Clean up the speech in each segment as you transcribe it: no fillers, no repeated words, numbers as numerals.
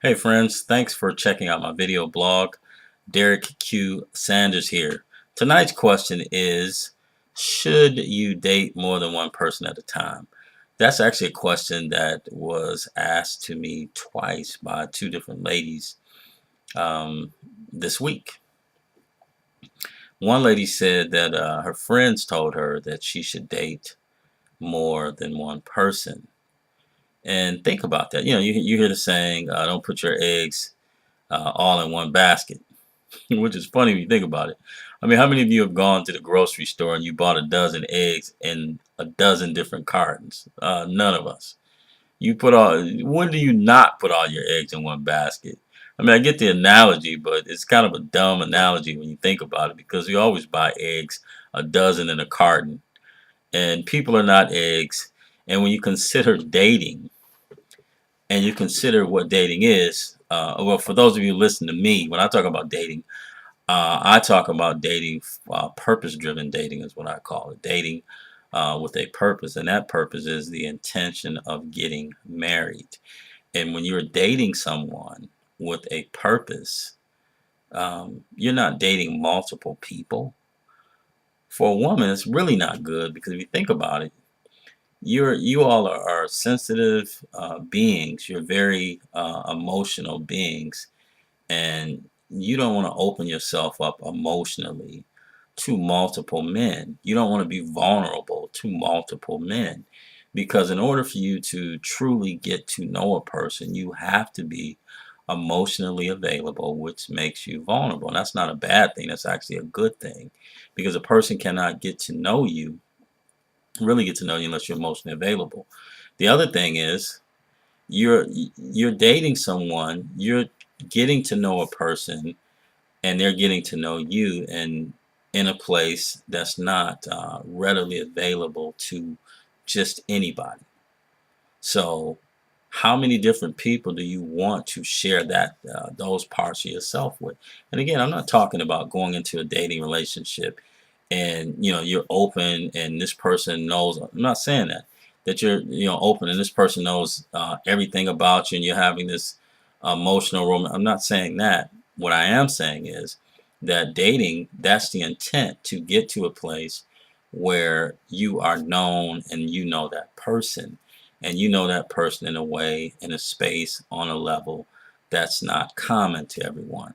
Hey friends, thanks for checking out my video blog. Derek Q. Sanders here. Tonight's question is, should you date more than one person at a time? That's actually a question that was asked to me twice by two different ladies um, this week. One lady said that her friends told her that she should date more than one person. And think about that. You hear the saying, don't put your eggs all in one basket. Which is funny when you think about it. I mean, how many of you have gone to the grocery store and you bought a dozen eggs in a dozen different cartons? None of us. When do you not put all your eggs in one basket? I mean, I get the analogy, but it's kind of a dumb analogy when you think about it because we always buy eggs, a dozen in a carton, and people are not eggs. And when you consider dating and you consider what dating is, well, for those of you who listen to me, when I talk about dating, I talk about dating, purpose-driven dating is what I call it. Dating with a purpose, and that purpose is the intention of getting married. And when you're dating someone with a purpose, you're not dating multiple people. For a woman, it's really not good because if you think about it, you all are sensitive beings. You're very emotional beings, and you don't want to open yourself up emotionally to multiple men. You don't want to be vulnerable to multiple men because in order for you to truly get to know a person, you have to be emotionally available, which makes you vulnerable. And that's not a bad thing. That's actually a good thing because a person cannot really get to know you unless you're emotionally available. The other thing is you're dating someone, you're getting to know a person and they're getting to know you and in a place that's not readily available to just anybody. So how many different people do you want to share those parts of yourself with? And again, I'm not talking about going into a dating relationship and you're open and this person knows. I'm not saying that you're open and this person knows everything about you and you're having this emotional romance. I'm not saying that. What I am saying is that dating, that's the intent, to get to a place where you are known and you know that person, and you know that person in a way, in a space, on a level that's not common to everyone,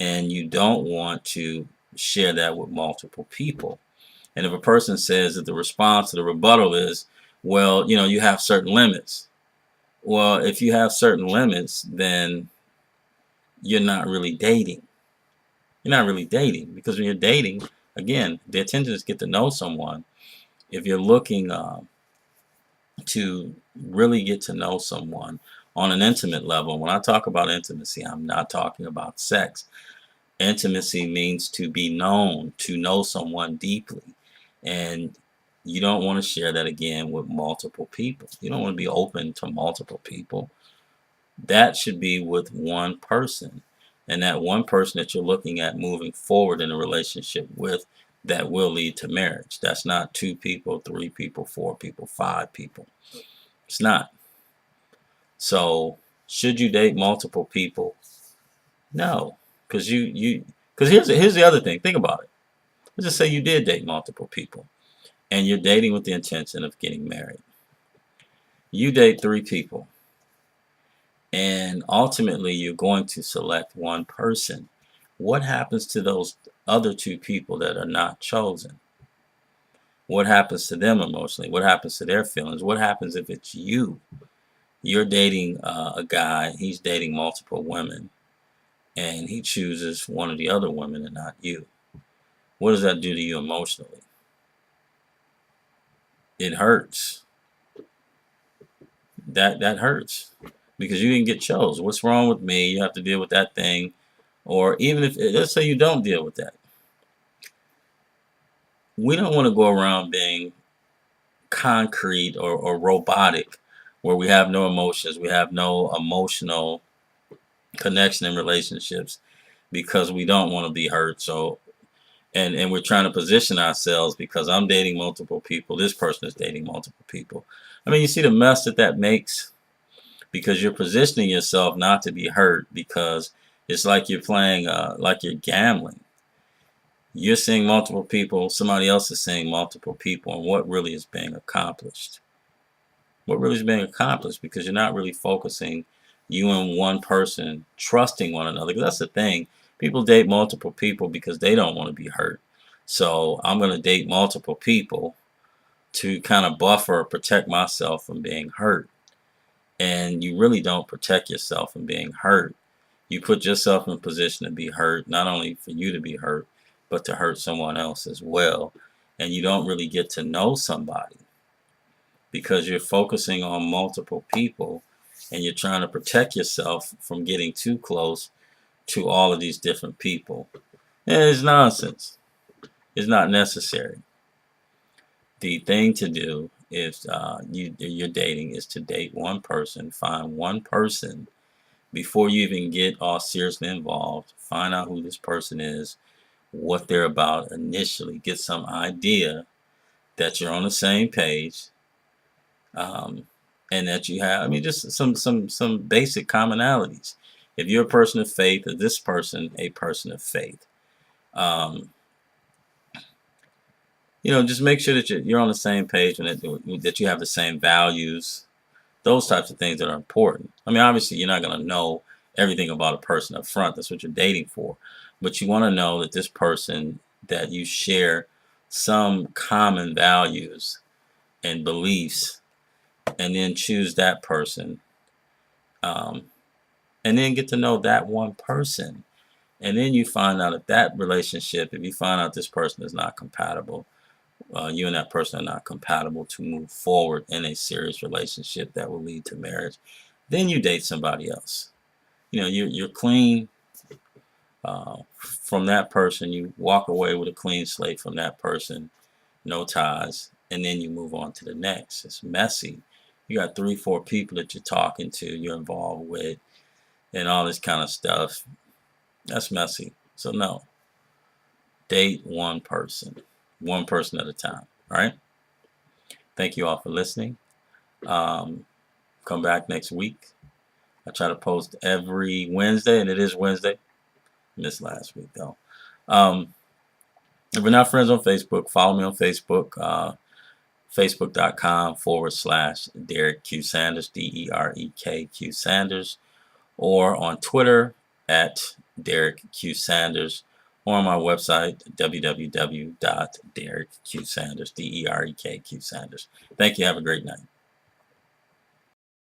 and you don't want to share that with multiple people. And if a person says that the response to the rebuttal is, well, you have certain limits. Well, if you have certain limits, then you're not really dating. You're not really dating because when you're dating, again, the intention is to get to know someone. If you're looking to really get to know someone on an intimate level, when I talk about intimacy, I'm not talking about sex. Intimacy means to be known, to know someone deeply. And you don't want to share that again with multiple people. You don't want to be open to multiple people. That should be with one person. And that one person that you're looking at moving forward in a relationship with, that will lead to marriage. That's not two people, three people, four people, five people. It's not. So, should you date multiple people? No, because because here's the other thing. Think about it. Let's just say you did date multiple people and you're dating with the intention of getting married. You date three people and ultimately you're going to select one person. What happens to those other two people that are not chosen? What happens to them emotionally? What happens to their feelings? What happens if it's you? You're dating a guy, he's dating multiple women, and he chooses one of the other women and not you. What does that do to you emotionally? It hurts. That hurts because you didn't get chose. What's wrong with me? You have to deal with that thing. Or even if, let's say you don't deal with that. We don't want to go around being concrete or robotic where we have no emotions, we have no emotional connection in relationships because we don't want to be hurt. So and we're trying to position ourselves because I'm dating multiple people, this person is dating multiple people. I mean, you see the mess that makes. because you're positioning yourself not to be hurt, because it's like you're playing, like you're gambling. You're seeing multiple people, somebody else is seeing multiple people, and what really is being accomplished? What really is being accomplished? Because you're not really focusing, you and one person trusting one another. Because that's the thing. People date multiple people because they don't want to be hurt. So I'm going to date multiple people to kind of buffer or protect myself from being hurt. And you really don't protect yourself from being hurt. You put yourself in a position to be hurt, not only for you to be hurt, but to hurt someone else as well. And you don't really get to know somebody because you're focusing on multiple people and you're trying to protect yourself from getting too close to all of these different people. And it's nonsense. It's not necessary. The thing to do if you're dating is to date one person, find one person before you even get all seriously involved. Find out who this person is, what they're about initially, get some idea that you're on the same page, and that you have, I mean, just some basic commonalities. If you're a person of faith, is this person a person of faith? Just make sure that you're on the same page and that you have the same values. Those types of things that are important. I mean, obviously, you're not going to know everything about a person up front. That's what you're dating for. But you want to know that this person, that you share some common values and beliefs, and then choose that person. And then get to know that one person. And then you find out if you find out this person is not compatible, you and that person are not compatible to move forward in a serious relationship that will lead to marriage, then you date somebody else. You're clean from that person. You walk away with a clean slate from that person, no ties, and then you move on to the next. It's messy. You got 3-4 people that you're talking to, you're involved with, and all this kind of stuff. That's messy. So no, date one person at a time. All right. Thank you all for listening. Come back next week. I try to post every Wednesday, and it is Wednesday. Missed last week though. If we're not friends on Facebook, follow me on Facebook. Facebook.com/Derek Q Sanders, DEREKQ Sanders, or on Twitter at Derek Q Sanders, or on my website, www.derekqsanders, DEREKQ Sanders. Thank you. Have a great night.